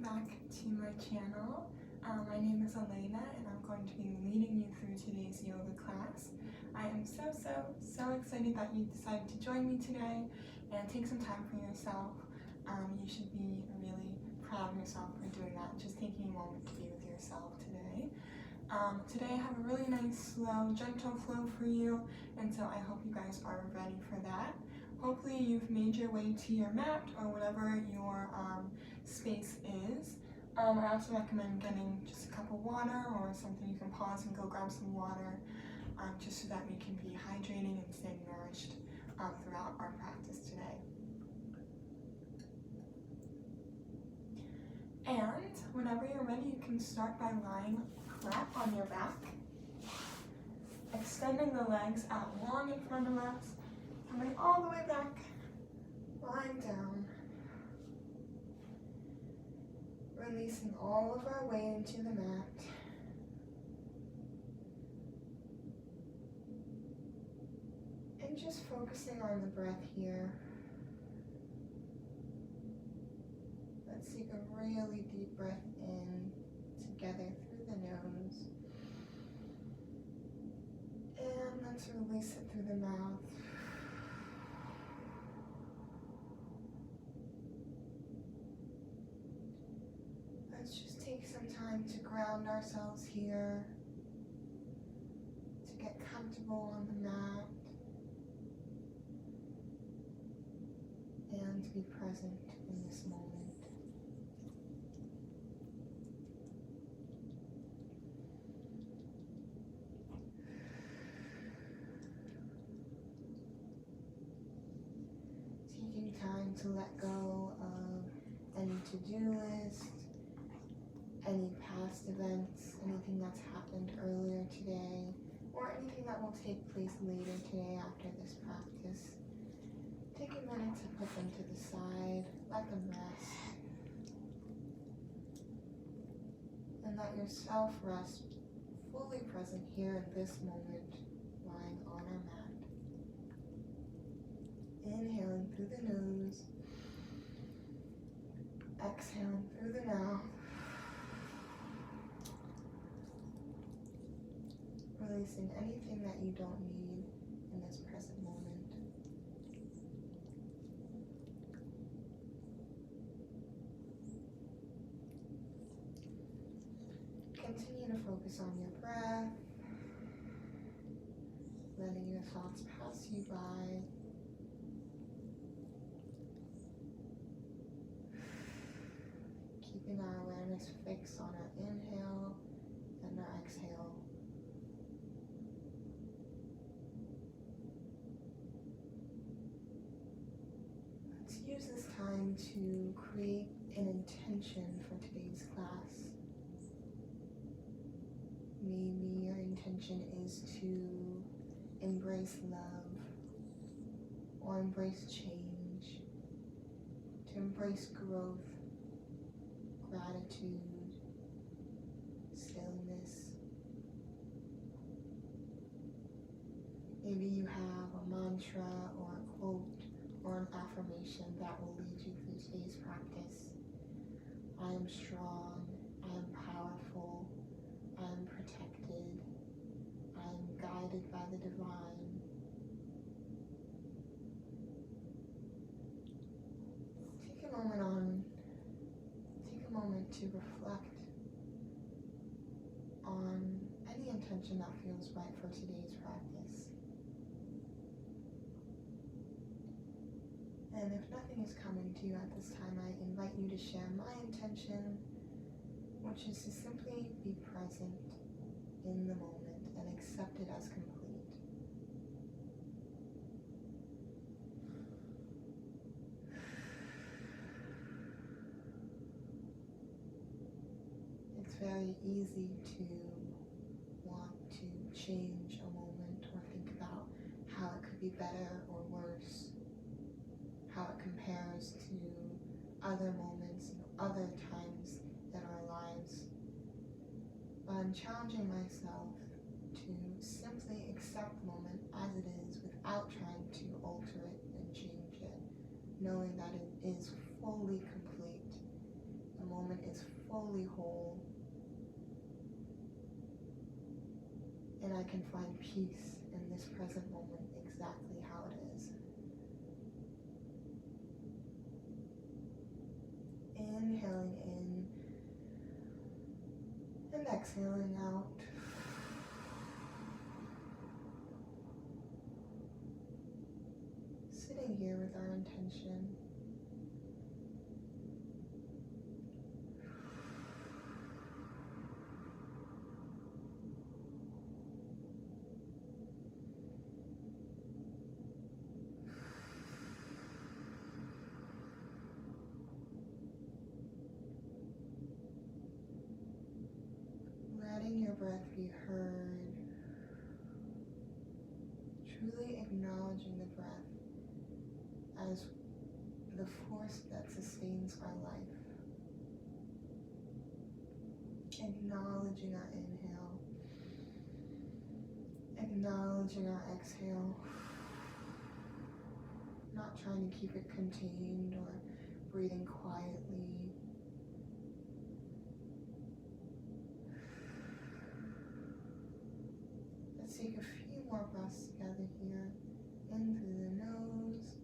back to my channel. My name is Elena and I'm going to be leading you through today's yoga class. I am so excited that you decided to join me today and take some time for yourself. You should be really proud of yourself for doing that, just taking a moment to be with yourself today. Today I have a really nice, slow, gentle flow for you, and so I hope you guys are ready for that. Hopefully you've made your way to your mat or whatever your space is. I also recommend getting just a cup of water or something you can pause and go grab some water, just so that we can be hydrating and staying nourished throughout our practice today. And whenever you're ready, you can start by lying flat on your back, extending the legs out long in front of us, coming all the way back, lying down, releasing all of our weight into the mat, and just focusing on the breath here. Let's take a really deep breath in together through the nose, and let's release it through the mouth. Let's just take some time to ground ourselves here, to get comfortable on the mat, and to be present in this moment. Taking time to let go of any to-do list, any past events, anything that's happened earlier today, or anything that will take place later today after this practice. Take a minute to put them to the side, let them rest, and let yourself rest fully present here in this moment, lying on our mat. Inhaling through the nose, exhaling through the mouth, releasing anything that you don't need in this present moment. Continue to focus on your breath, letting your thoughts pass you by. Keeping our awareness fixed on our inhale and our exhale. Let's use this time to create an intention for today's class. Maybe your intention is to embrace love, or embrace change, to embrace growth, gratitude, stillness. Maybe you have a mantra or a quote or an affirmation that will lead you through today's practice. I am strong, I am powerful, I am protected, I am guided by the divine. Take a moment to reflect on any intention that feels right for today's practice. And if nothing is coming to you at this time, I invite you to share my intention, which is to simply be present in the moment and accept it as complete. It's very easy to want to change a moment or think about how it could be better or worse, how it compares to other moments and other times in our lives. But I'm challenging myself to simply accept the moment as it is without trying to alter it and change it, knowing that it is fully complete. The moment is fully whole, and I can find peace in this present moment exactly how it is. Inhaling in and exhaling out. Sitting here with our intention. Letting your breath be heard. Truly acknowledging the breath as the force that sustains our life. Acknowledging our inhale. Acknowledging our exhale. Not trying to keep it contained or breathing quietly. Let's take a few more breaths together here. In through the nose.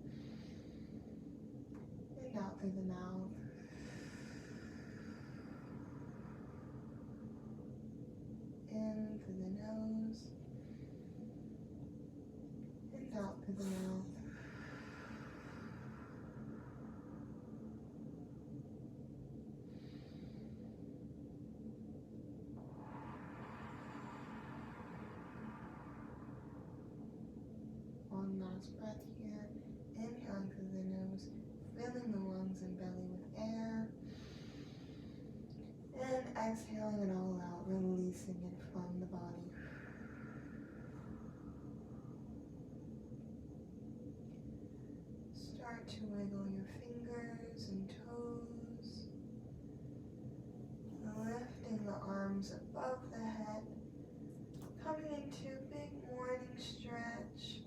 And out through the mouth. In through the nose. And out through the mouth. One last breath here. Inhaling through the nose, filling the lungs and belly with air. And exhaling it all out, releasing it from the body. Start to wiggle your fingers and toes. Lifting the arms above the head. Coming into a big morning stretch.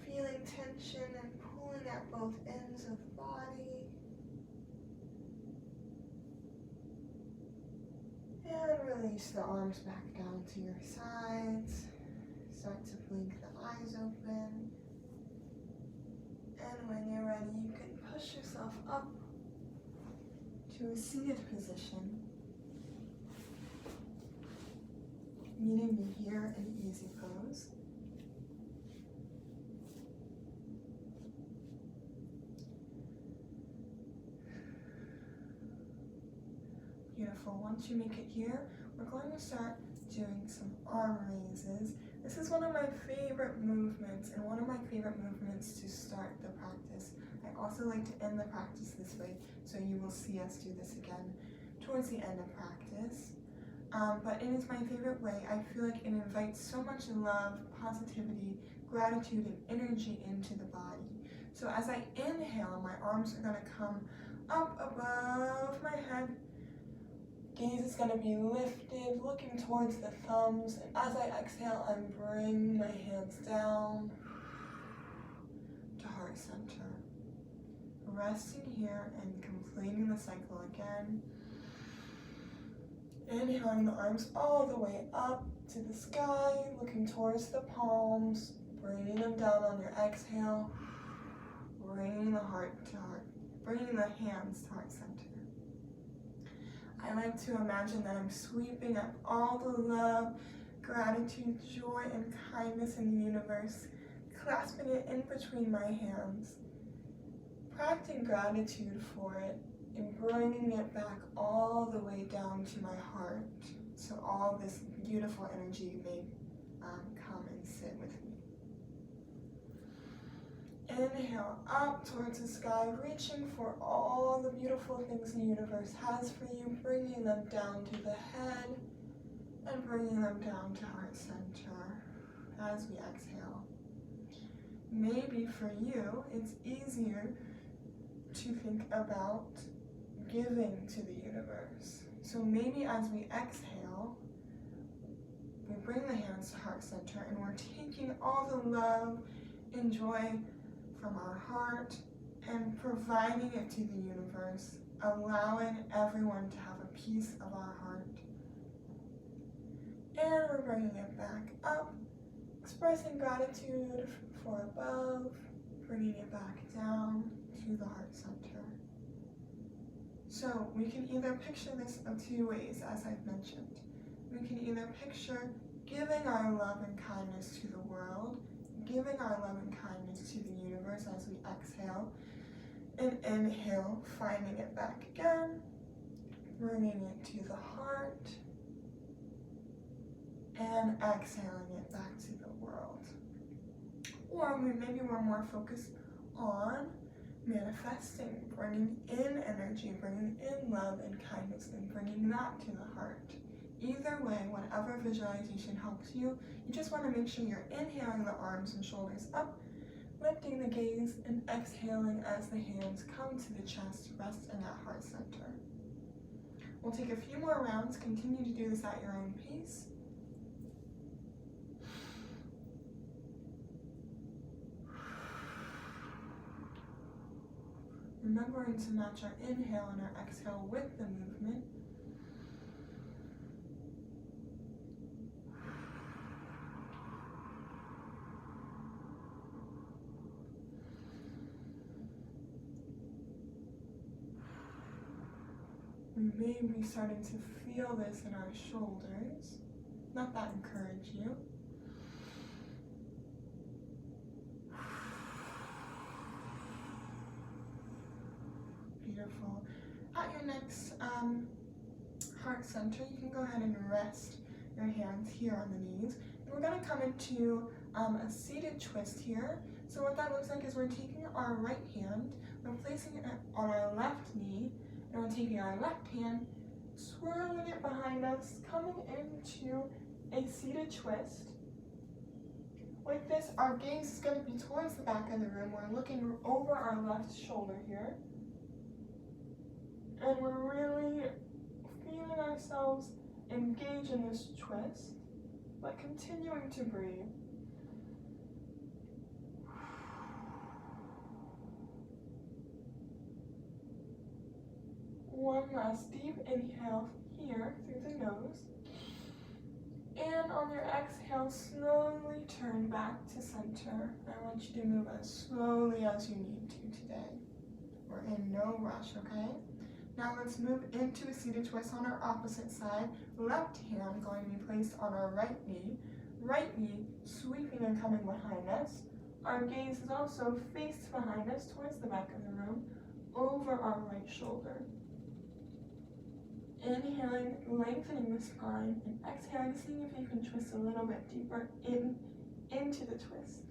Feeling tension and pulling at both ends of the body. And release the arms back down to your sides. Start to blink the eyes open. And when you're ready, you can push yourself up to a seated position. Meeting me here in easy pose. Beautiful. Once you make it here, we're going to start doing some arm raises. This is one of my favorite movements and one of my favorite movements to start the practice. I also like to end the practice this way, so you will see us do this again towards the end of practice. But it is my favorite way. I feel like it invites so much love, positivity, gratitude, and energy into the body. So as I inhale, my arms are going to come up above my head. Gaze is going to be lifted, looking towards the thumbs. And as I exhale, I'm bringing my hands down to heart center. Resting here and completing the cycle again. Inhaling the arms all the way up to the sky, looking towards the palms, bringing them down on your exhale, bringing the heart to heart, bringing the hands to heart center. I like to imagine that I'm sweeping up all the love, gratitude, joy, and kindness in the universe, clasping it in between my hands, practicing gratitude for it, and bringing it back all the way down to my heart, so all this beautiful energy may come and sit with me. Inhale up towards the sky, reaching for all the beautiful things the universe has for you, bringing them down to the head and bringing them down to heart center as we exhale. Maybe for you, it's easier to think about giving to the universe. So maybe as we exhale, we bring the hands to heart center and we're taking all the love and joy from our heart and providing it to the universe, allowing everyone to have a piece of our heart. And we're bringing it back up, expressing gratitude for above, bringing it back down to the heart center. So we can either picture this of two ways, as I've mentioned. We can either picture giving our love and kindness to the world, giving our love and kindness to the universe as we exhale, and inhale, finding it back again, bringing it to the heart, and exhaling it back to the world. Or maybe we're more focused on manifesting, bringing in energy, bringing in love and kindness, and bringing that to the heart. Either way, whatever visualization helps you, you just want to make sure you're inhaling the arms and shoulders up, lifting the gaze, and exhaling as the hands come to the chest, rest in that heart center. We'll take a few more rounds. Continue to do this at your own pace. Remembering to match our inhale and our exhale with the movement. We may be starting to feel this in our shoulders. Let that encourage you. Beautiful. At your next heart center, you can go ahead and rest your hands here on the knees. And we're going to come into a seated twist here. So what that looks like is we're taking our right hand, we're placing it on our left knee, and we're taking our left hand, swirling it behind us, coming into a seated twist. With this, our gaze is going to be towards the back of the room. We're looking over our left shoulder here. And we're really feeling ourselves engage in this twist, but continuing to breathe. One last deep inhale here through the nose. And on your exhale, slowly turn back to center. I want you to move as slowly as you need to today. We're in no rush, okay? Now let's move into a seated twist on our opposite side. Left hand going to be placed on our right knee sweeping and coming behind us. Our gaze is also faced behind us towards the back of the room, over our right shoulder. Inhaling, lengthening the spine, and exhaling, seeing if you can twist a little bit deeper into the twist.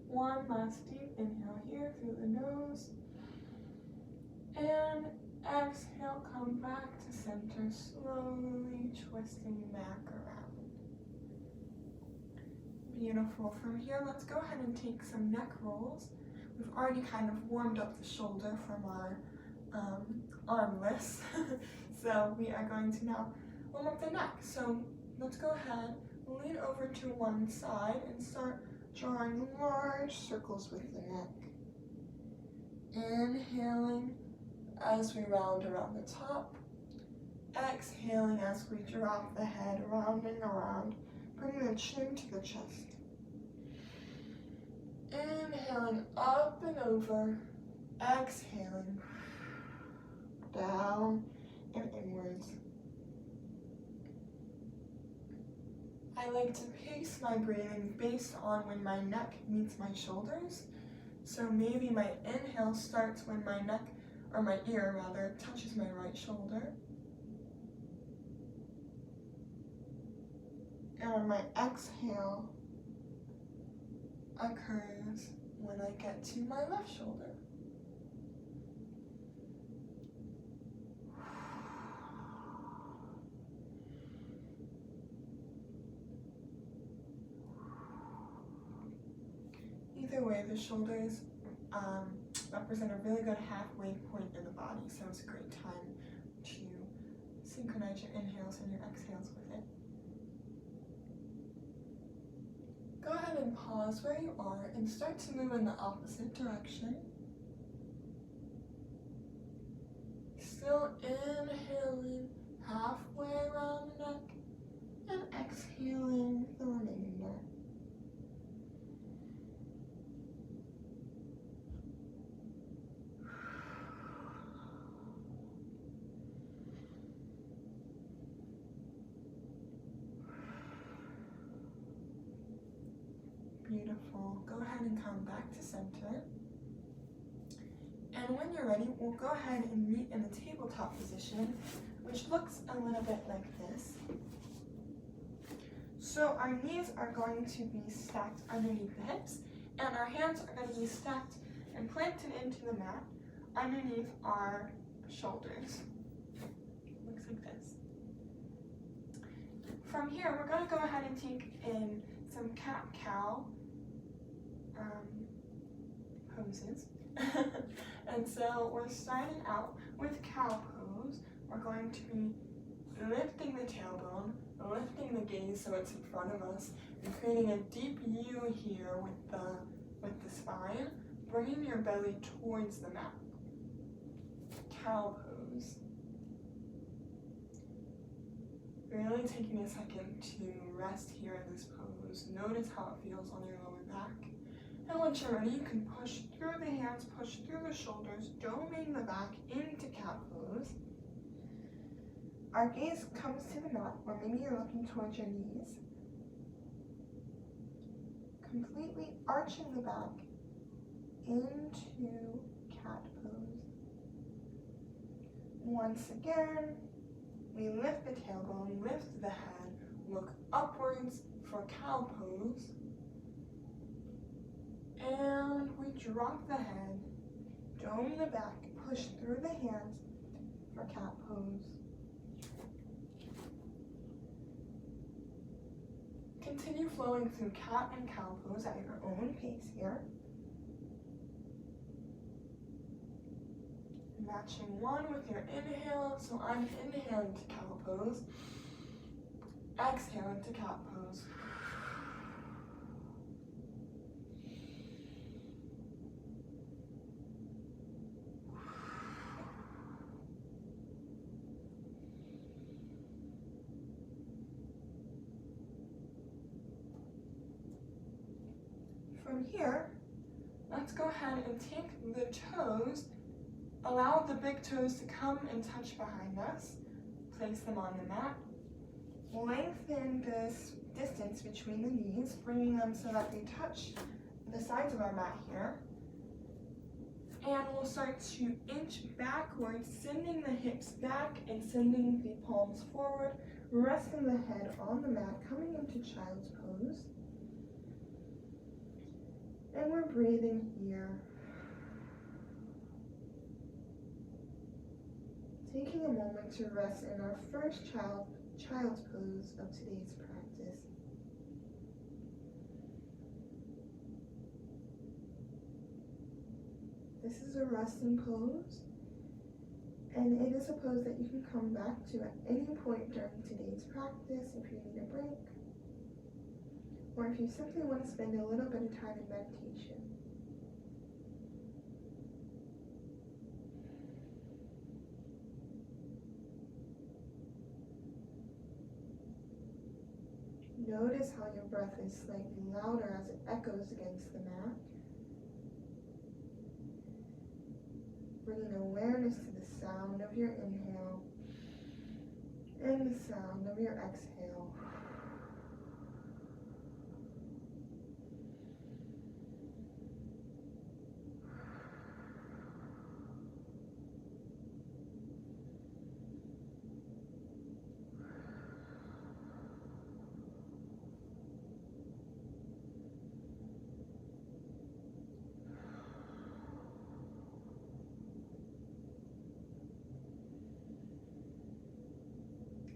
One last deep inhale here through the nose. And exhale, come back to center, slowly twisting back around. Beautiful. From here, let's go ahead and take some neck rolls. We've already kind of warmed up the shoulder from our arm lifts. So we are going to now warm up the neck. So let's go ahead, lean over to one side and start drawing large circles with the neck. Inhaling as we round around the top. Exhaling as we drop the head, rounding around, bringing the chin to the chest. Inhaling up and over. Exhaling down and inwards. I like to pace my breathing based on when my neck meets my shoulders. So maybe my inhale starts when my neck, or my ear rather, touches my right shoulder. And my exhale occurs when I get to my left shoulder. Either way, the shoulders represent a really good halfway point in the body, so it's a great time to synchronize your inhales and your exhales with it. Go ahead and pause where you are and start to move in the opposite direction. Still inhaling halfway around the neck and exhaling the remaining neck. Beautiful. Go ahead and come back to center. And when you're ready, we'll go ahead and meet in the tabletop position, which looks a little bit like this. So our knees are going to be stacked underneath the hips, and our hands are going to be stacked and planted into the mat underneath our shoulders. Looks like this. From here, we're going to go ahead and take in some cat-cow poses. And so we're starting out with cow pose. We're going to be lifting the tailbone, lifting the gaze so it's in front of us, and creating a deep U here with the spine, bringing your belly towards the mat. Cow pose. Really taking a second to rest here in this pose. Notice how it feels on your lower back. And once you're ready, you can push through the hands, push through the shoulders, doming the back into cat pose. Our gaze comes to the mat, or maybe you're looking towards your knees. Completely arching the back into cat pose. Once again, we lift the tailbone, lift the head, look upwards for cow pose. And we drop the head, dome the back, push through the hands for cat pose. Continue flowing through cat and cow pose at your own pace here. Matching one with your inhale, so I'm inhaling to cow pose, exhaling to cat pose. From here, let's go ahead and take the toes, allow the big toes to come and touch behind us, place them on the mat, lengthen this distance between the knees, bringing them so that they touch the sides of our mat here, and we'll start to inch backwards, sending the hips back and sending the palms forward, resting the head on the mat, coming into child's pose. And we're breathing here. Taking a moment to rest in our first child's pose of today's practice. This is a resting pose, and it is a pose that you can come back to at any point during today's practice if you need a break, or if you simply want to spend a little bit of time in meditation. Notice how your breath is slightly louder as it echoes against the mat. Bringing awareness to the sound of your inhale and the sound of your exhale.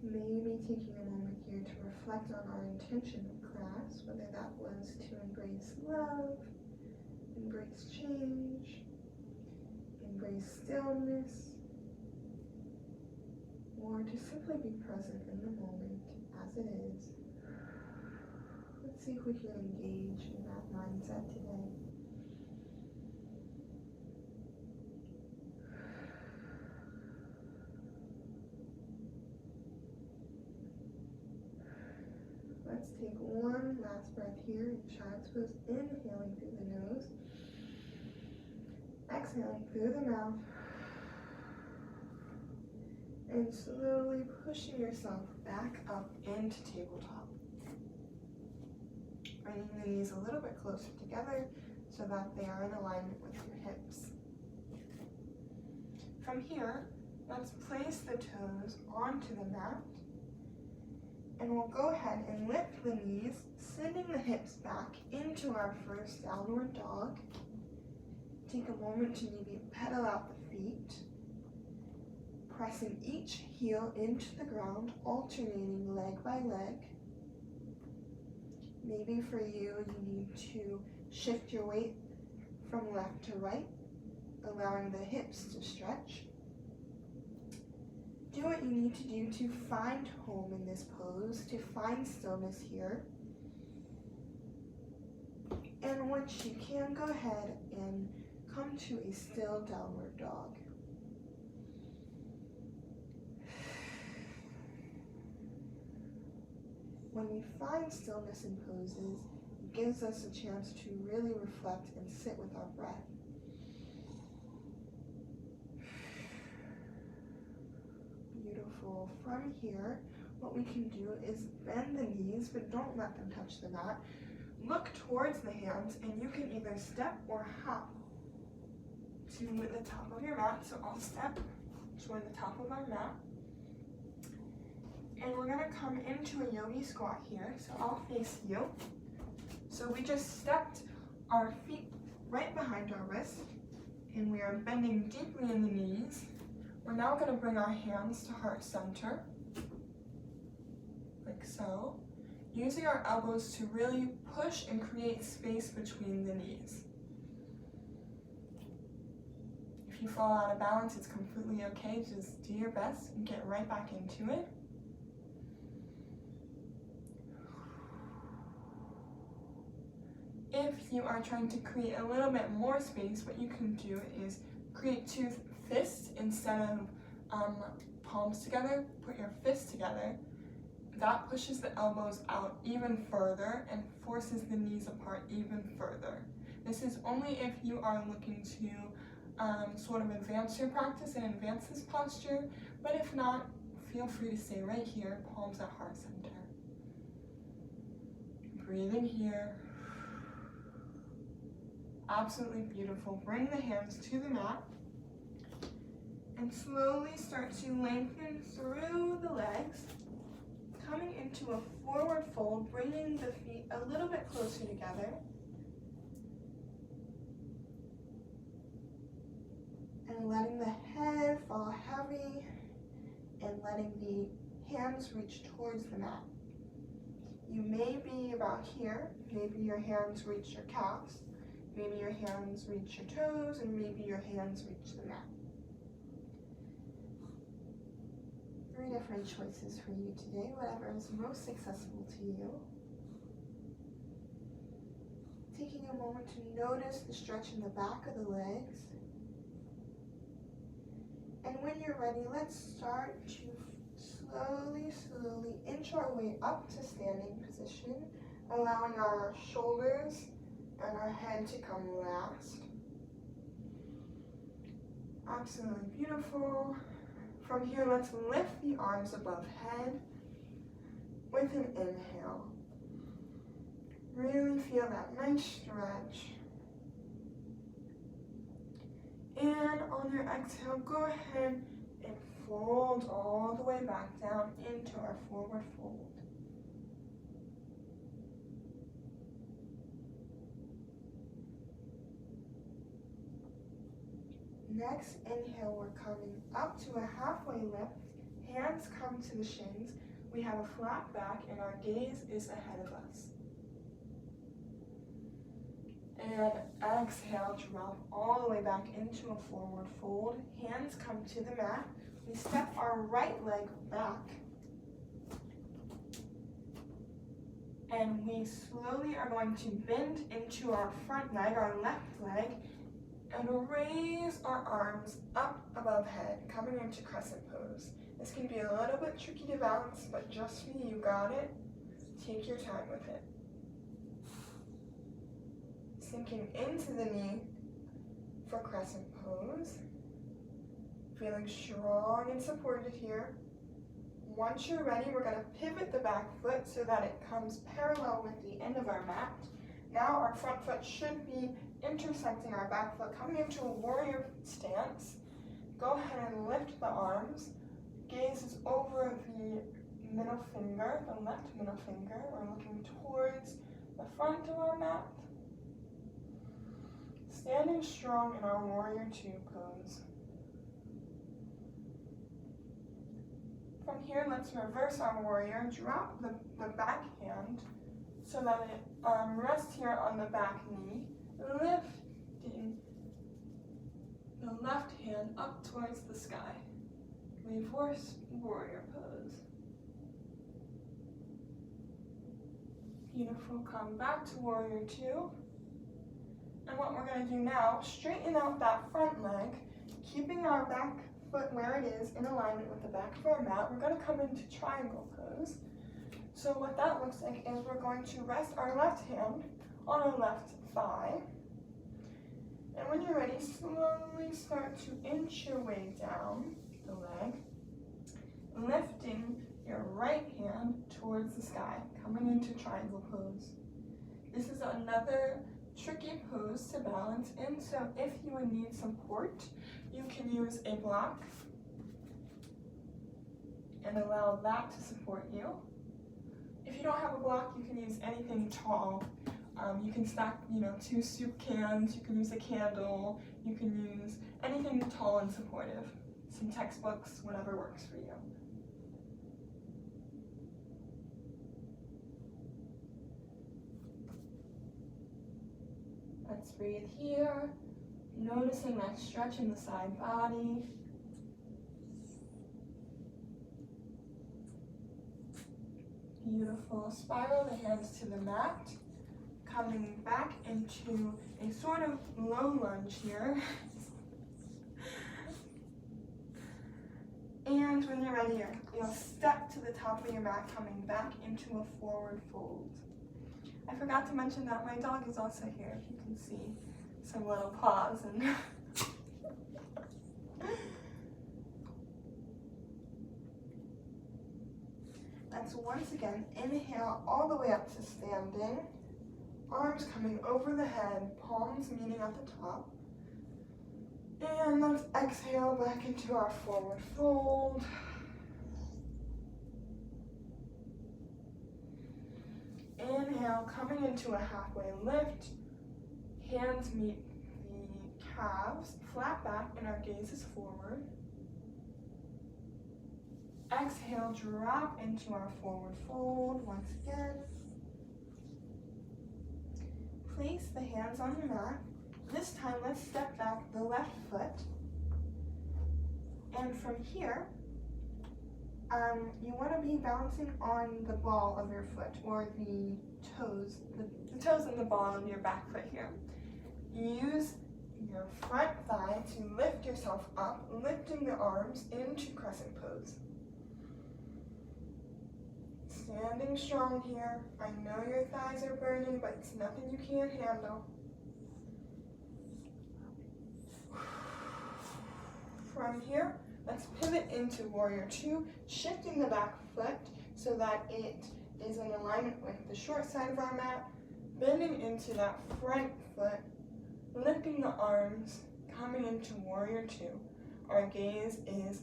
Maybe taking a moment here to reflect on our intention of class, whether that was to embrace love, embrace change, embrace stillness, or to simply be present in the moment as it is. Let's see if we can engage in that mindset today. Let's take one last breath here in child's pose, inhaling through the nose, exhaling through the mouth, and slowly pushing yourself back up into tabletop. Bringing the knees a little bit closer together so that they are in alignment with your hips. From here, let's place the toes onto the mat, and we'll go ahead and lift the knees, sending the hips back into our first downward dog. Take a moment to maybe pedal out the feet, pressing each heel into the ground, alternating leg by leg. Maybe for you, you need to shift your weight from left to right, allowing the hips to stretch. Do what you need to do to find home in this pose, to find stillness here. And once you can, go ahead and come to a still downward dog. When we find stillness in poses, it gives us a chance to really reflect and sit with our breath. Beautiful. From here, what we can do is bend the knees, but don't let them touch the mat. Look towards the hands, and you can either step or hop to the top of your mat. So I'll step toward the top of our mat. And we're gonna come into a yogi squat here. So I'll face you. So we just stepped our feet right behind our wrist, and we are bending deeply in the knees. We're now gonna bring our hands to heart center, like so, using our elbows to really push and create space between the knees. If you fall out of balance, it's completely okay. Just do your best and get right back into it. If you are trying to create a little bit more space, what you can do is create two fists instead of palms together. Put your fists together. That pushes the elbows out even further and forces the knees apart even further. This is only if you are looking to sort of advance your practice and advance this posture, but if not, feel free to stay right here, palms at heart center. Breathing here. Absolutely beautiful. Bring the hands to the mat and slowly start to lengthen through the legs, coming into a forward fold, bringing the feet a little bit closer together. And letting the head fall heavy and letting the hands reach towards the mat. You may be about here, maybe your hands reach your calves. Maybe your hands reach your toes, and maybe your hands reach the mat. 3 different choices for you today, whatever is most accessible to you. Taking a moment to notice the stretch in the back of the legs. And when you're ready, let's start to slowly inch our way up to standing position, allowing our shoulders and our head to come last. Absolutely beautiful. From here, let's lift the arms above head with an inhale. Really feel that nice stretch. And on your exhale, go ahead and fold all the way back down into our forward fold. Next inhale, we're coming up to a halfway lift. Hands come to the shins. We have a flat back and our gaze is ahead of us. And exhale, drop all the way back into a forward fold. Hands come to the mat. we step our right leg back, and we slowly are going to bend into our front leg, our left leg, and raise our arms up above head, coming into crescent pose. This can be a little bit tricky to balance, but just for you, got it. Take your time with it. Sinking into the knee for crescent pose. Feeling strong and supported here. Once you're ready, we're going to pivot the back foot so that it comes parallel with the end of our mat. Now our front foot should be intersecting our back foot, coming into a warrior stance. Go ahead and lift the arms. Gaze is over the middle finger, the left middle finger. We're looking towards the front of our mat. Standing strong in our warrior two pose. From here, let's reverse our warrior. Drop the back hand so that it rests here on the back knee. Lifting the left hand up towards the sky. Reverse warrior pose. Beautiful. Come back to warrior two. And what we're going to do now, straighten out that front leg, keeping our back foot where it is in alignment with the back of our mat. We're going to come into triangle pose. So what that looks like is we're going to rest our left hand on our left thigh. And when you're ready, slowly start to inch your way down the leg, lifting your right hand towards the sky, coming into triangle pose. This is another tricky pose to balance in, so if you would need support, you can use a block and allow that to support you. If you don't have a block, you can use anything tall. You can stack, 2 soup cans, you can use a candle, you can use anything tall and supportive. Some textbooks, whatever works for you. Let's breathe here, noticing that stretch in the side body. Beautiful. Spiral the hands to the mat, coming back into a sort of low lunge here. And when you're ready, you'll step to the top of your mat, coming back into a forward fold. I forgot to mention that my dog is also here, if you can see some little paws and let's once again inhale all the way up to standing, arms coming over the head, palms meeting at the top. And let's exhale back into our forward fold. Inhale, coming into a halfway lift. Hands meet the calves, flat back, and our gaze is forward. Exhale, drop into our forward fold once again. Place the hands on your mat. This time, let's step back the left foot. And from here, you want to be bouncing on the ball of your foot, or the toes and the ball of your back foot here. Use your front thigh to lift yourself up, lifting the arms into crescent pose. Standing strong here. I know your thighs are burning, but it's nothing you can't handle. From here, let's pivot into warrior two, shifting the back foot so that it is in alignment with the short side of our mat, bending into that front foot, lifting the arms, coming into warrior two. Our gaze is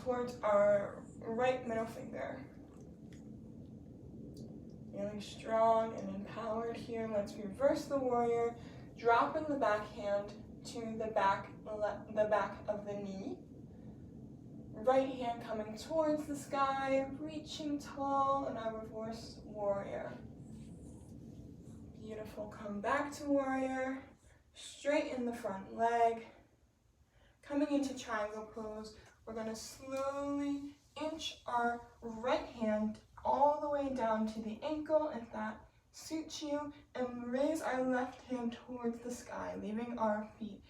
towards our right middle finger. Feeling strong and empowered here. Let's reverse the warrior, dropping the back hand to the back of the knee. Right hand coming towards the sky, reaching tall in our reverse warrior. Beautiful. Come back to warrior. Straighten the front leg. Coming into triangle pose, we're going to slowly inch our right hand all the way down to the ankle, if that suits you, and raise our left hand towards the sky, leaving our feet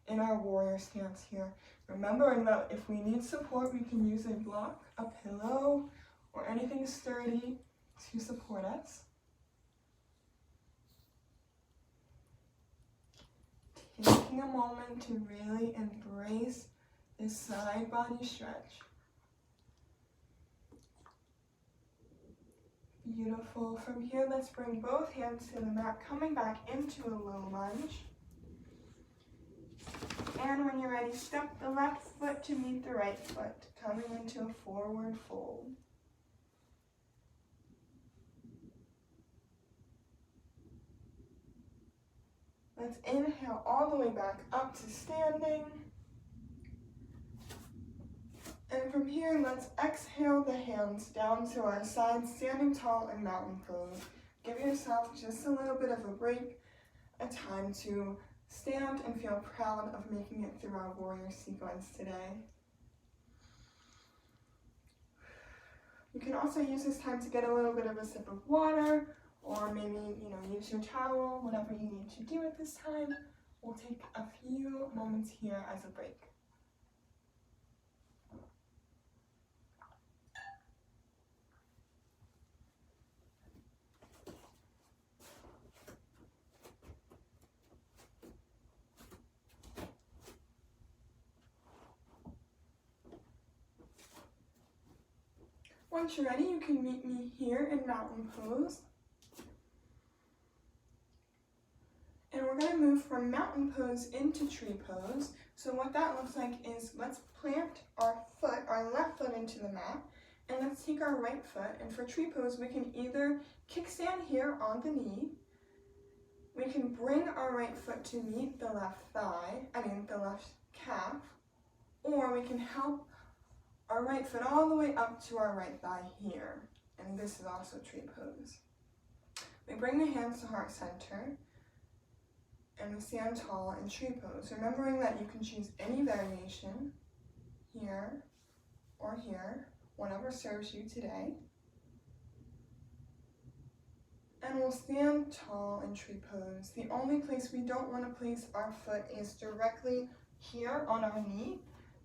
in our warrior stance here. Remembering that if we need support, we can use a block, a pillow, or anything sturdy to support us. Taking a moment to really embrace this side body stretch. Beautiful. From here, let's bring both hands to the mat, coming back into a low lunge. And when you're ready, step the left foot to meet the right foot, coming into a forward fold. Let's inhale all the way back up to standing. And from here, let's exhale the hands down to our sides, standing tall in mountain pose. Give yourself just a little bit of a break, a time to stand and feel proud of making it through our warrior sequence today. You can also use this time to get a little bit of a sip of water, or maybe, use your towel, whatever you need to do at this time. We'll take a few moments here as a break. Once you're ready, you can meet me here in mountain pose. And we're going to move from mountain pose into tree pose. So what that looks like is, let's plant our left foot into the mat, and let's take our right foot. And for tree pose, we can either kickstand here on the knee, we can bring our right foot to meet the left calf, or we can help our right foot all the way up to our right thigh here. And this is also tree pose. We bring the hands to heart center, and we stand tall in tree pose, remembering that you can choose any variation, here or here, whatever serves you today. And we'll stand tall in tree pose. The only place we don't want to place our foot is directly here on our knee,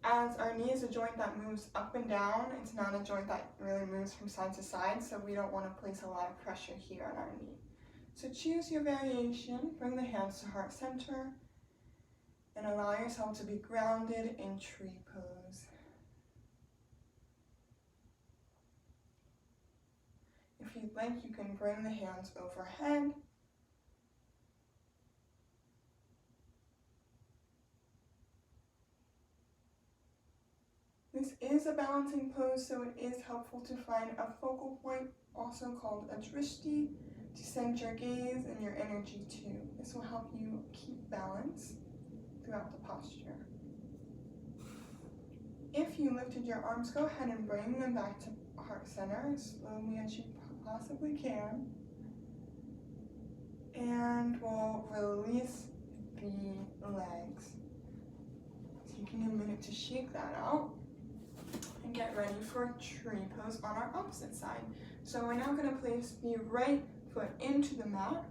as our knee is a joint that moves up and down. It's not a joint that really moves from side to side, so we don't want to place a lot of pressure here on our knee. So choose your variation, bring the hands to heart center, and allow yourself to be grounded in tree pose. If you'd like, you can bring the hands overhead. This is a balancing pose, so it is helpful to find a focal point, also called a drishti, to send your gaze and your energy to. This will help you keep balance throughout the posture. If you lifted your arms, go ahead and bring them back to heart center as slowly as you possibly can. And we'll release the legs. Taking a minute to shake that out and get ready for tree pose on our opposite side. So we're now going to place the right foot into the mat.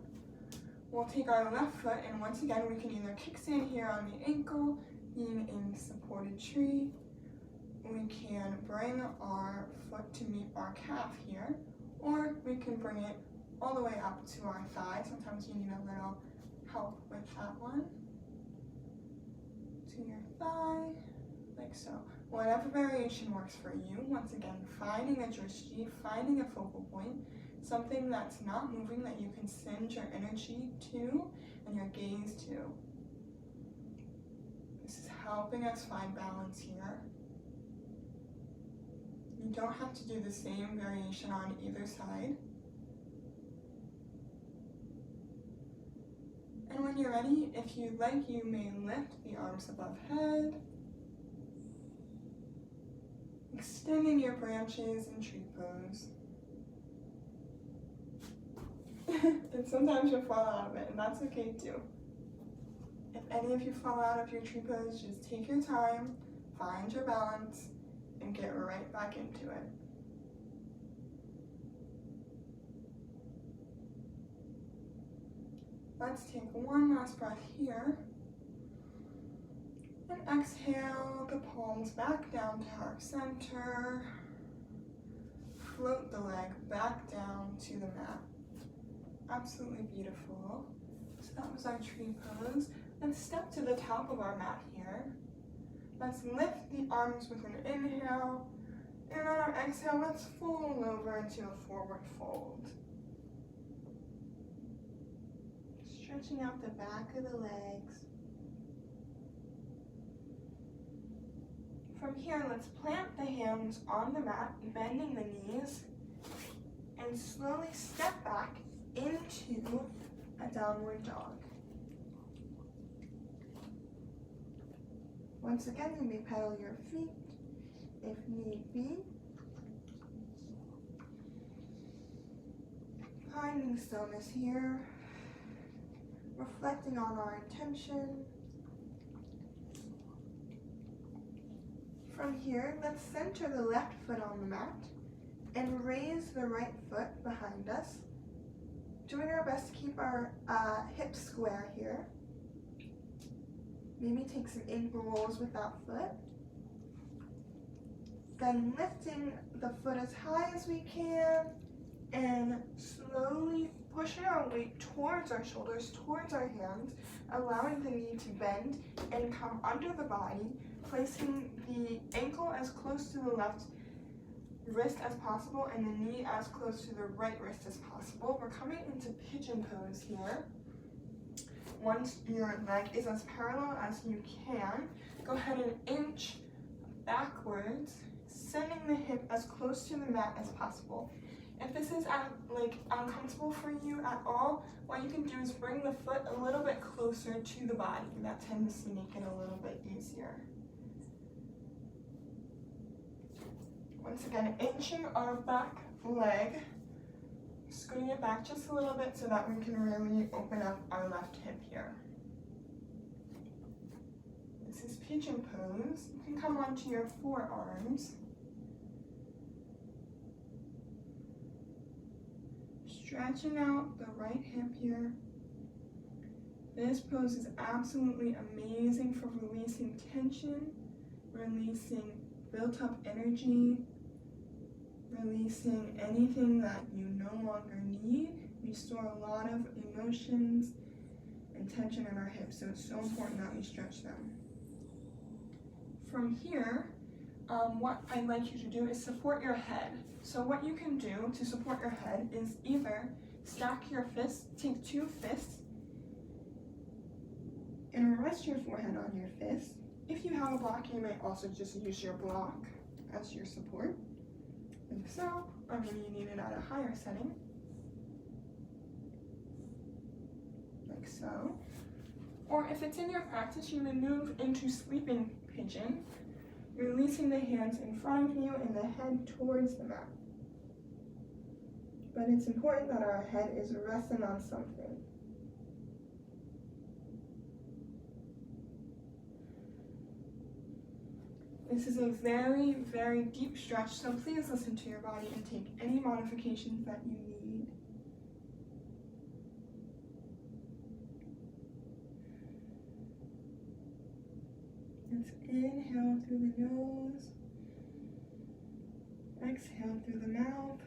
We'll take our left foot, and once again we can either kickstand here on the ankle, being in supported tree. We can bring our foot to meet our calf here, or we can bring it all the way up to our thigh. Sometimes you need a little help with that one. To your thigh, like so. Whatever variation works for you. Once again, finding a drishti, finding a focal point, something that's not moving that you can send your energy to and your gaze to. This is helping us find balance here. You don't have to do the same variation on either side. And when you're ready, if you'd like, you may lift the arms above head, extending your branches in tree pose. And sometimes you'll fall out of it, and that's okay too. If any of you fall out of your tree pose, just take your time, find your balance, and get right back into it. Let's take one last breath here. And exhale the palms back down to heart center. Float the leg back down to the mat. Absolutely beautiful. So that was our tree pose. Let's step to the top of our mat here. Let's lift the arms with an inhale. And on our exhale, let's fold over into a forward fold. Stretching out the back of the legs. From here, let's plant the hands on the mat, bending the knees, and slowly step back into a downward dog. Once again, you may pedal your feet if need be. Finding stillness here, reflecting on our intention. From here, let's center the left foot on the mat and raise the right foot behind us. Doing our best to keep our hips square here. Maybe take some ankle rolls with that foot. Then lifting the foot as high as we can and slowly pushing our weight towards our shoulders, towards our hands, allowing the knee to bend and come under the body, placing the ankle as close to the left wrist as possible and the knee as close to the right wrist as possible. We're coming into pigeon pose here. Once your leg is as parallel as you can, go ahead and inch backwards, sending the hip as close to the mat as possible. If this is uncomfortable for you at all, what you can do is bring the foot a little bit closer to the body. That tends to make it a little bit easier. Once again, inching our back leg, scooting it back just a little bit so that we can really open up our left hip here. This is pigeon pose. You can come onto your forearms. Stretching out the right hip here. This pose is absolutely amazing for releasing tension, releasing built up energy, releasing anything that you no longer need. We store a lot of emotions and tension in our hips, so it's so important that we stretch them. From here, what I'd like you to do is support your head. So what you can do to support your head is either stack your fists, take two fists, and rest your forehead on your fist. If you have a block, you may also just use your block as your support. Like so, or maybe you need it at a higher setting. Like so. Or if it's in your practice, you may move into sleeping pigeon, releasing the hands in front of you and the head towards the mat. But it's important that our head is resting on something. This is a very, very deep stretch, so please listen to your body and take any modifications that you need. Let's inhale through the nose, exhale through the mouth.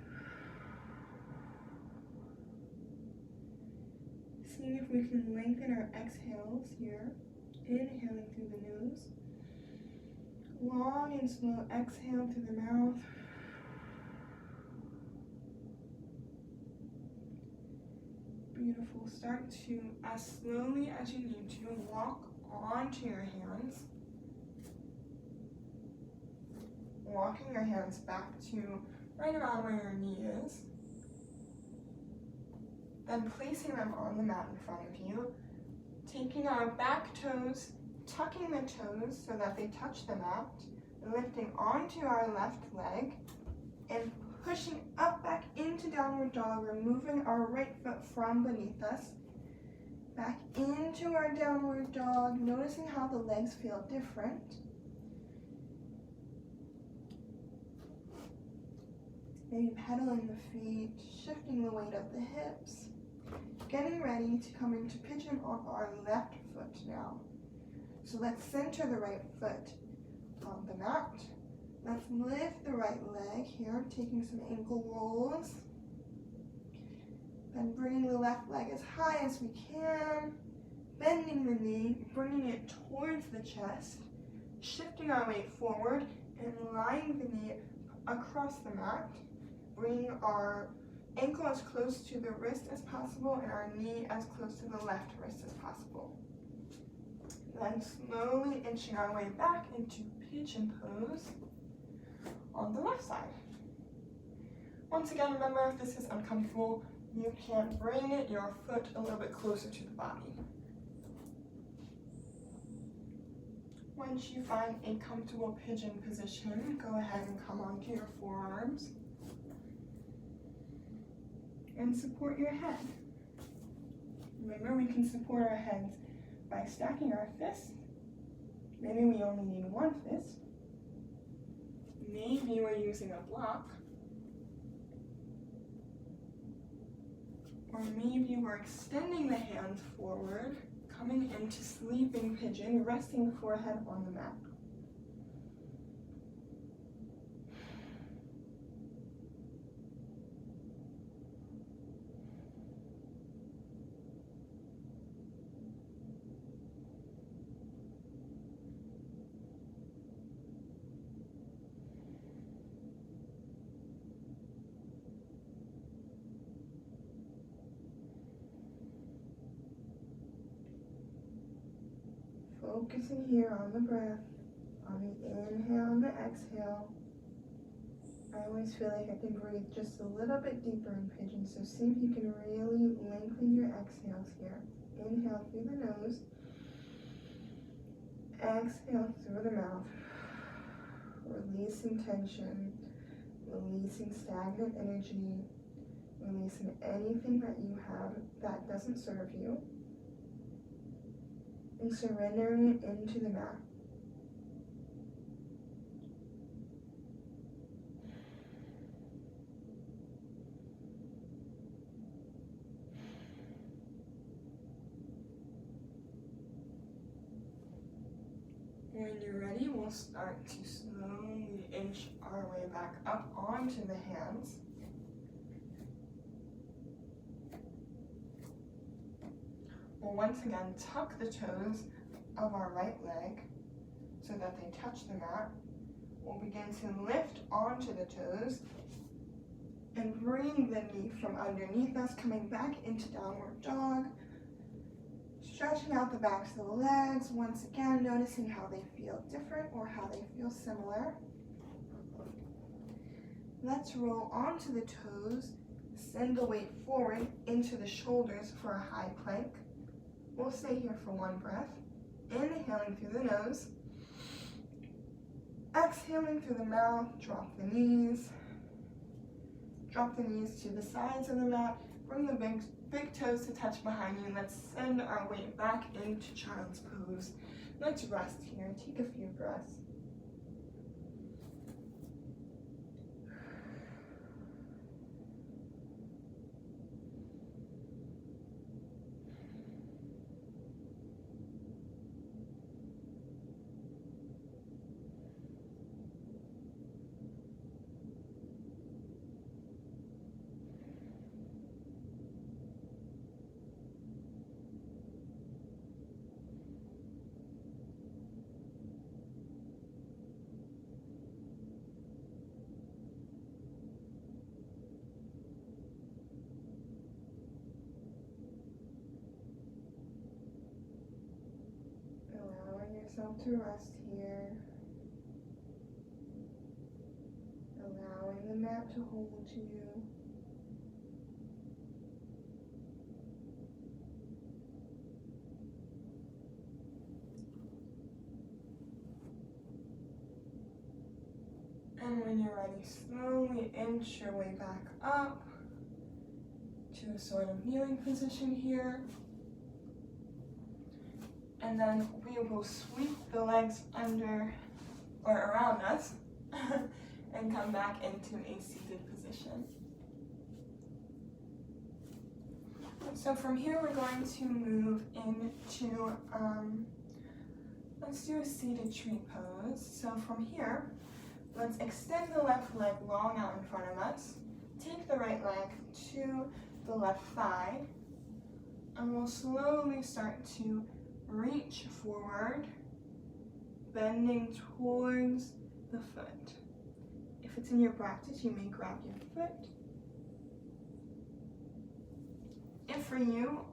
Seeing if we can lengthen our exhales here, inhaling through the nose. Long and slow exhale through the mouth. Beautiful. Start to, as slowly as you need to, walk onto your hands. Walking your hands back to right around where your knee is. Then placing them on the mat in front of you. Taking our back toes, tucking the toes so that they touch the mat, lifting onto our left leg, and pushing up back into downward dog, removing our right foot from beneath us. Back into our downward dog, noticing how the legs feel different. maybe pedaling the feet, shifting the weight of the hips, getting ready to come into pigeon on our left foot now. So let's center the right foot on the mat. Let's lift the right leg here, taking some ankle rolls. Then bringing the left leg as high as we can, bending the knee, bringing it towards the chest, shifting our weight forward and lying the knee across the mat, bringing our ankle as close to the wrist as possible and our knee as close to the left wrist as possible. Then slowly inching our way back into pigeon pose on the left side. Once again, remember, if this is uncomfortable, you can bring your foot a little bit closer to the body. Once you find a comfortable pigeon position, go ahead and come onto your forearms and support your head. Remember, we can support our heads by stacking our fists. Maybe we only need one fist. Maybe we're using a block. Or maybe we're extending the hands forward, coming into sleeping pigeon, resting the forehead on the mat. Focusing here on the breath, on the inhale and the exhale. I always feel like I can breathe just a little bit deeper in pigeon, so see if you can really lengthen your exhales here. Inhale through the nose, exhale through the mouth, releasing tension, releasing stagnant energy, releasing anything that you have that doesn't serve you, and surrendering it into the mat. When you're ready, we'll start to slowly inch our way back up onto the hands. We'll once again tuck the toes of our right leg so that they touch the mat. We'll begin to lift onto the toes and bring the knee from underneath us, coming back into downward dog. Stretching out the backs of the legs, once again noticing how they feel different or how they feel similar. Let's roll onto the toes, send the weight forward into the shoulders for a high plank. We'll stay here for one breath, inhaling through the nose, exhaling through the mouth, drop the knees to the sides of the mat, bring the big toes to touch behind you. Let's send our weight back into child's pose. Let's rest here, take a few breaths. Yourself to rest here, allowing the mat to hold you. And when you're ready, slowly inch your way back up to a sort of kneeling position here. And then we will sweep the legs under or around us and come back into a seated position. position. So from here we're going to move into, let's do a seated tree pose. So from here, let's extend the left leg long out in front of us, take the right leg to the left thigh, and we'll slowly start to reach forward, bending towards the foot. If it's in your practice, you may grab your foot. If for you,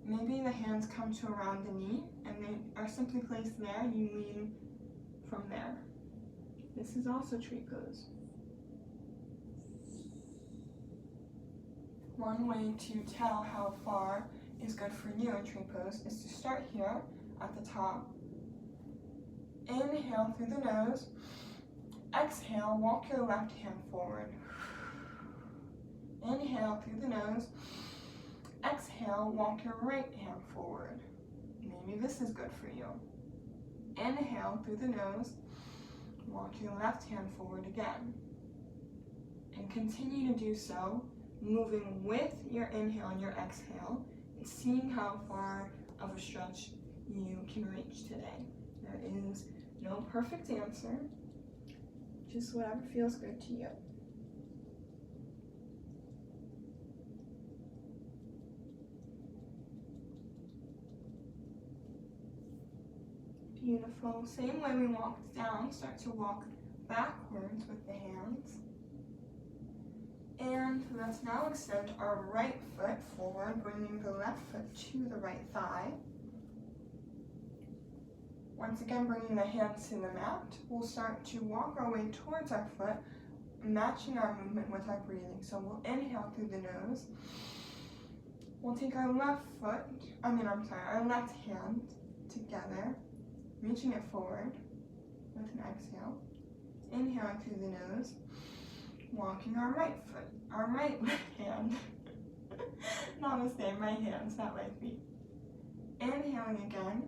maybe the hands come to around the knee and they are simply placed there and you lean from there. This is also tree pose. One way to tell how far is good for you in tree pose is to start here at the top. Inhale through the nose. Exhale, walk your left hand forward. Inhale through the nose. Exhale, walk your right hand forward. Maybe this is good for you. Inhale through the nose. Walk your left hand forward again. And continue to do so, moving with your inhale and your exhale, and seeing how far of a stretch you can reach today. There is no perfect answer, just whatever feels good to you. Beautiful. Same way we walked down, start to walk backwards with the hands. And let's now extend our right foot forward, bringing the left foot to the right thigh. Once again, bringing the hands to the mat, we'll start to walk our way towards our foot, matching our movement with our breathing. So we'll inhale through the nose. We'll take our left hand together, reaching it forward with an exhale. Inhaling through the nose, walking our right hand. Namaste, right hands, not right feet. Inhaling again,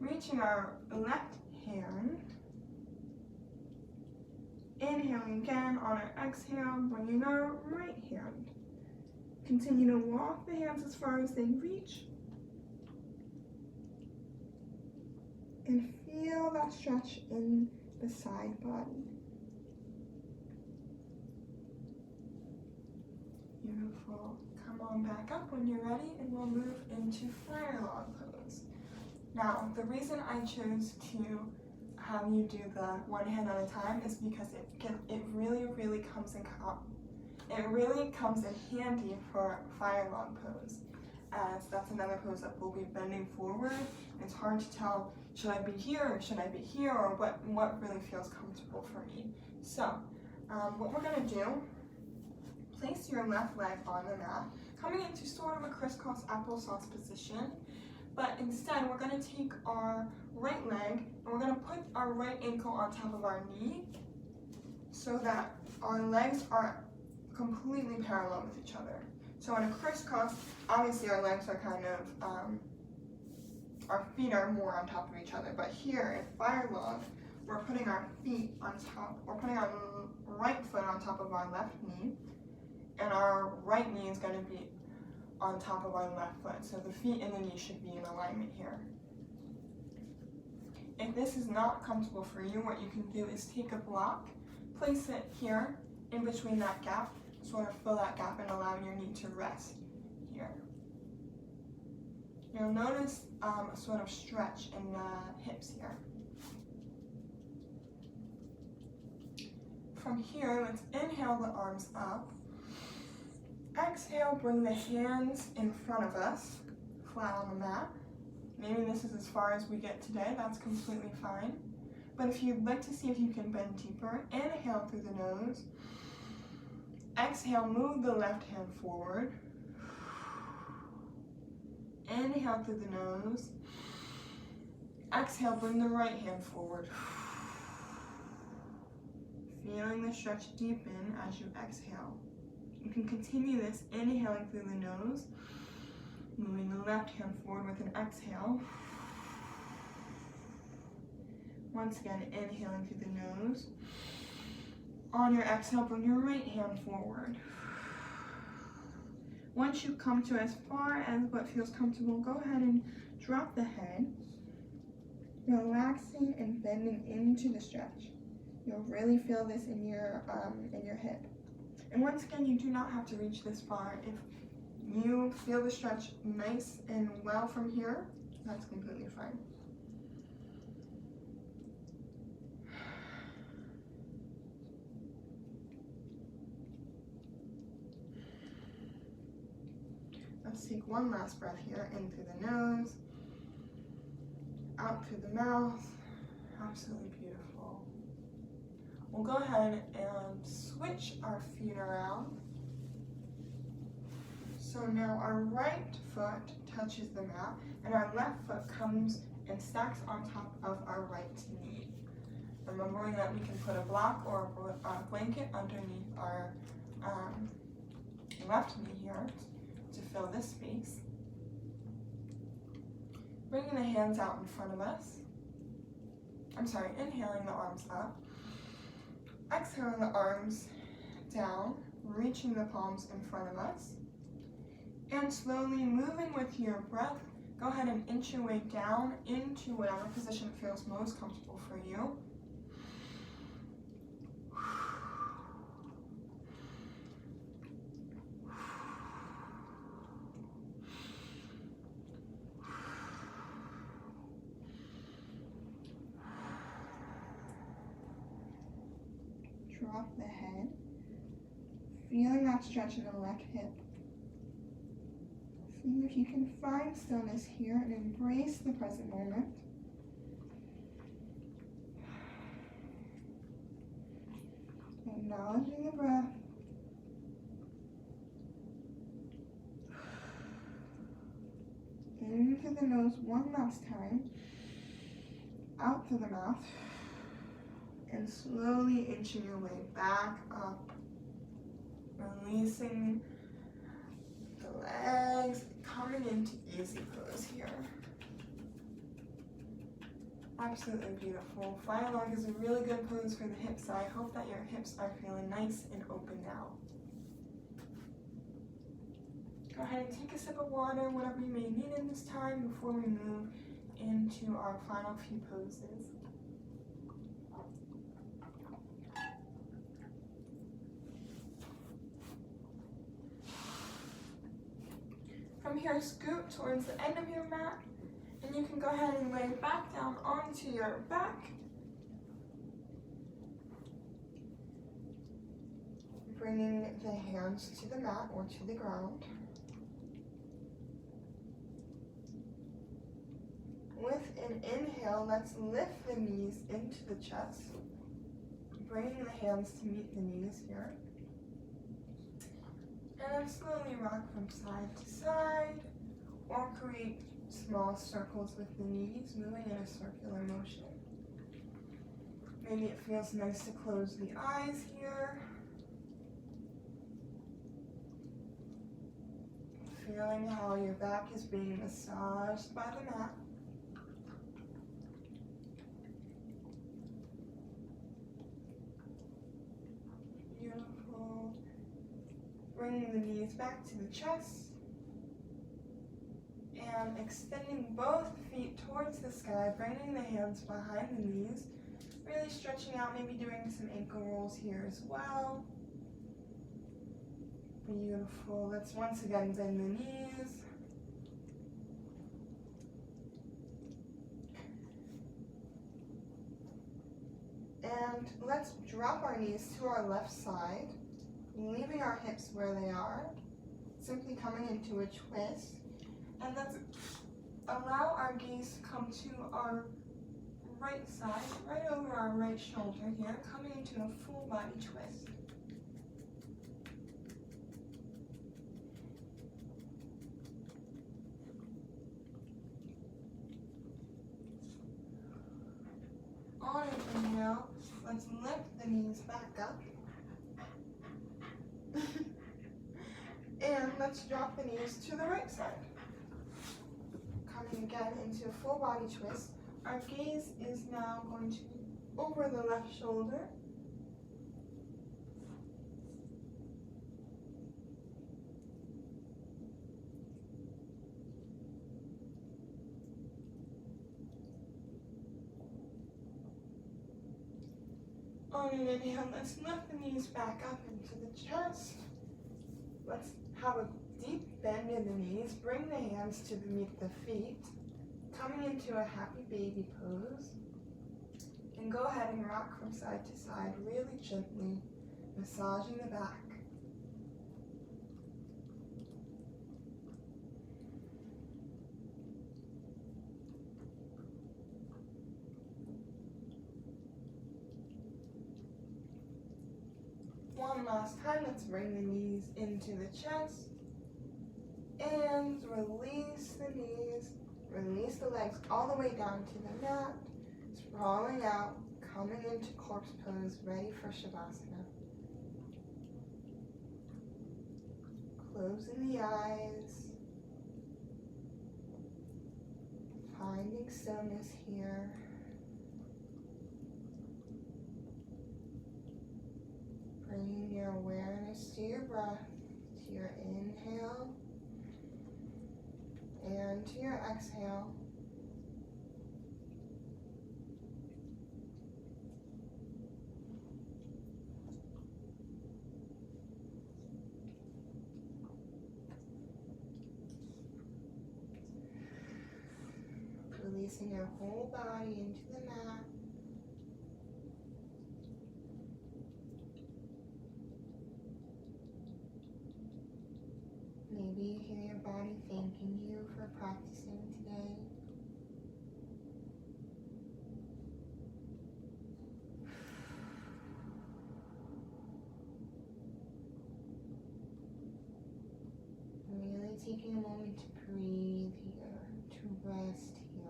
reaching our left hand. Inhaling again on our exhale, bringing our right hand. Continue to walk the hands as far as they reach. And feel that stretch in the side body. Beautiful. Come on back up when you're ready and we'll move into fire log pose. Now, the reason I chose to have you do the one hand at a time is because it really comes in handy for fire log pose, as that's another pose that will be bending forward. It's hard to tell, should I be here or should I be here, or what really feels comfortable for me. So, what we're gonna do, place your left leg on the mat, coming into sort of a crisscross applesauce position, but instead we're gonna take our right leg and we're gonna put our right ankle on top of our knee so that our legs are completely parallel with each other. So in a crisscross, obviously our legs are kind of, our feet are more on top of each other, but here in fire log, we're putting our feet on top, we're putting our right foot on top of our left knee, and our right knee is going to be on top of our left foot. So the feet and the knee should be in alignment here. If this is not comfortable for you, what you can do is take a block, place it here in between that gap, sort of fill that gap and allow your knee to rest here. You'll notice a sort of stretch in the hips here. From here, let's inhale the arms up. Exhale, bring the hands in front of us, flat on the mat. Maybe this is as far as we get today, that's completely fine. But if you'd like to see if you can bend deeper, inhale through the nose. Exhale, move the left hand forward. Inhale through the nose. Exhale, bring the right hand forward. Feeling the stretch deepen as you exhale. You can continue this inhaling through the nose, moving the left hand forward with an exhale. Once again, inhaling through the nose. On your exhale, bring your right hand forward. Once you come to as far as what feels comfortable, go ahead and drop the head, relaxing and bending into the stretch. You'll really feel this in your hip. And once again, you do not have to reach this far. If you feel the stretch nice and well from here, that's completely fine. Let's take one last breath here, in through the nose, out through the mouth. Absolutely beautiful. We'll go ahead and switch our feet around. So now our right foot touches the mat, and our left foot comes and stacks on top of our right knee. Remembering that we can put a block or a blanket underneath our left knee here to fill this space. Bringing the hands out in front of us. Inhaling the arms up. Exhaling the arms down, reaching the palms in front of us. And slowly moving with your breath, go ahead and inch your way down into whatever position feels most comfortable for you. Drop the head, feeling that stretch in the left hip. See if you can find stillness here and embrace the present moment. Acknowledging the breath. In through the nose one last time. Out through the mouth. And slowly inching your way back up. Releasing the legs, coming into easy pose here. Absolutely beautiful. Fly along is a really good pose for the hips, so I hope that your hips are feeling nice and open now. Go ahead and take a sip of water, whatever you may need in this time before we move into our final few poses. From here, scoot towards the end of your mat, and you can go ahead and lay back down onto your back. Bringing the hands to the mat or to the ground. With an inhale, let's lift the knees into the chest. Bringing the hands to meet the knees here. And then slowly rock from side to side, or create small circles with the knees, moving in a circular motion. Maybe it feels nice to close the eyes here. Feeling how your back is being massaged by the mat. Beautiful. Bringing the knees back to the chest. And extending both feet towards the sky, bringing the hands behind the knees. Really stretching out, maybe doing some ankle rolls here as well. Beautiful. Let's once again bend the knees. And let's drop our knees to our left side, leaving our hips where they are, simply coming into a twist. And let's allow our gaze to come to our right side, right over our right shoulder here, coming into a full body twist. On an inhale, let's lift the knees back up. And let's drop the knees to the right side. Coming again into a full body twist. Our gaze is now going to be over the left shoulder. On an inhale, let's lift the knees back up into the chest. Let's have a deep bend in the knees. Bring the hands to meet the feet. Coming into a happy baby pose. And go ahead and rock from side to side really gently, massaging the back. One last time, let's bring the knees into the chest and release the knees, release the legs all the way down to the mat, sprawling out, coming into corpse pose, ready for Shavasana. Closing the eyes, finding stillness here. Bringing your awareness to your breath, to your inhale and to your exhale. Releasing your whole body into the mat. Maybe you hear your body thanking you for practicing today. Really taking a moment to breathe here, to rest here.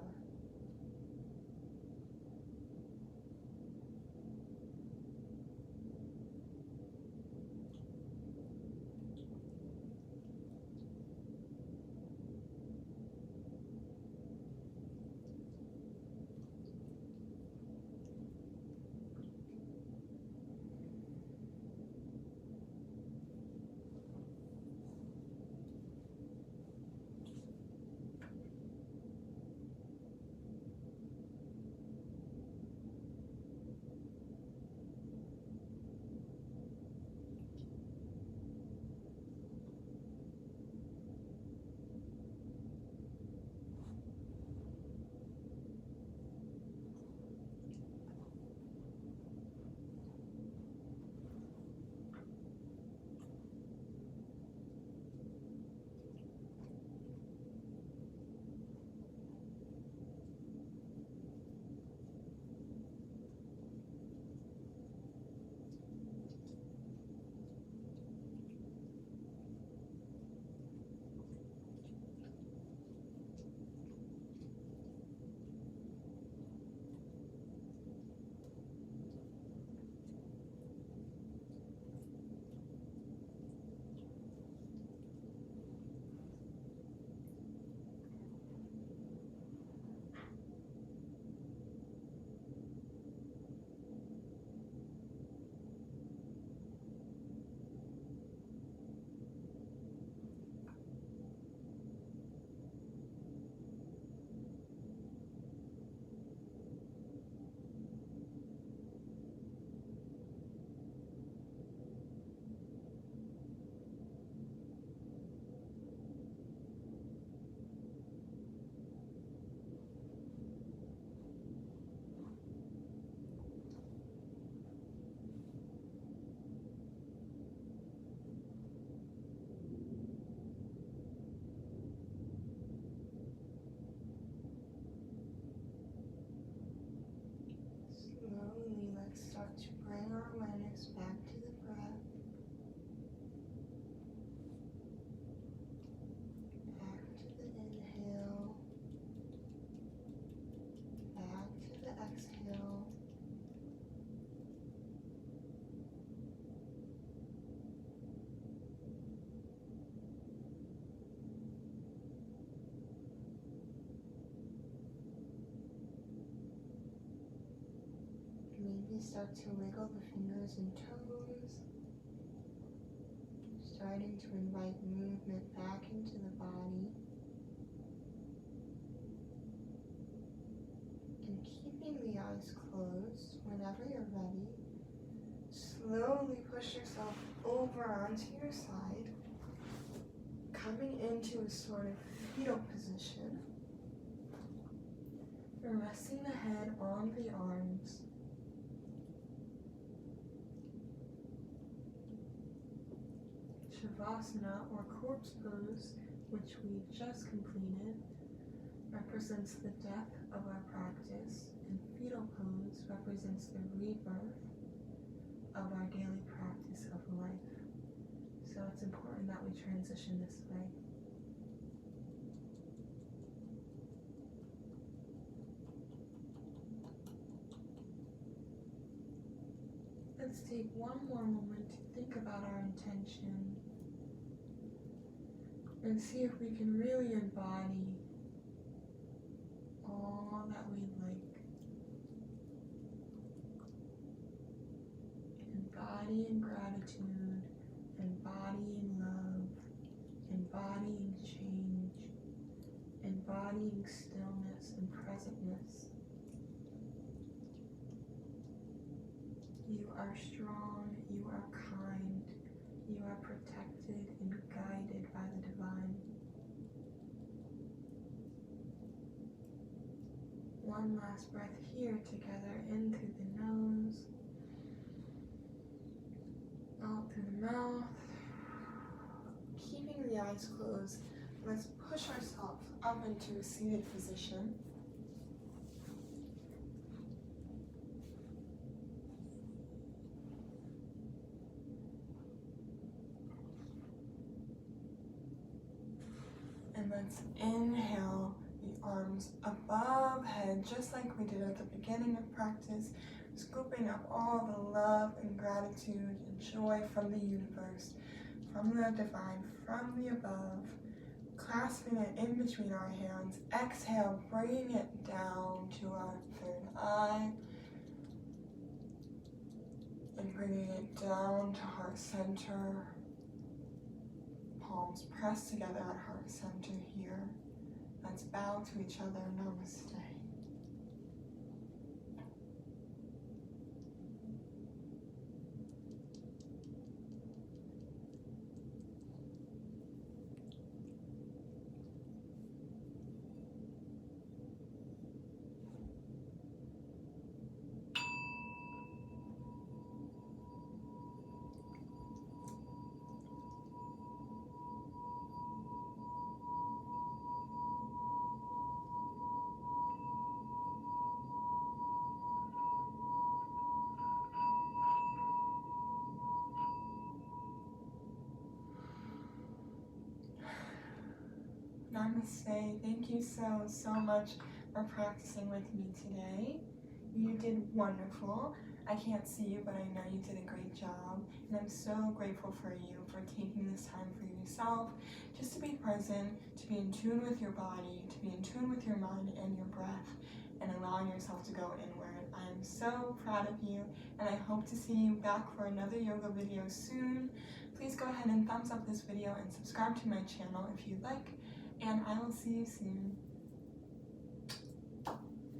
Slowly, let's start to bring our awareness back to the breath. Back to the inhale. Back to the exhale. Maybe start to wiggle the fingers and toes, starting to invite movement back into the body, and keeping the eyes closed whenever you're ready. Slowly push yourself over onto your side, coming into a sort of fetal position. You're resting the head on the arms. Shavasana, or corpse pose, which we just completed, represents the death of our practice, and fetal pose represents the rebirth of our daily practice of life. So it's important that we transition this way. Let's take one more moment to think about our intention and see if we can really embody all that we like. Embodying gratitude, embodying love, embodying change, embodying stillness and presentness. You are strong, you are kind, you are protected and guided by the divine. One last breath here together, in through the nose, out through the mouth. Keeping the eyes closed, let's push ourselves up into a seated position. And let's inhale the arms above head, just like we did at the beginning of practice, scooping up all the love and gratitude and joy from the universe, from the divine, from the above, clasping it in between our hands. Exhale, bringing it down to our third eye, and bringing it down to heart center. Palms pressed together at heart center here. Let's bow to each other. Namaste. Namaste. Thank you so much for practicing with me today. You did wonderful. I can't see you, but I know you did a great job. And I'm so grateful for you for taking this time for yourself, just to be present, to be in tune with your body, to be in tune with your mind and your breath, and allowing yourself to go inward. I'm so proud of you, and I hope to see you back for another yoga video soon. Please go ahead and thumbs up this video and subscribe to my channel if you'd like. And I will see you soon.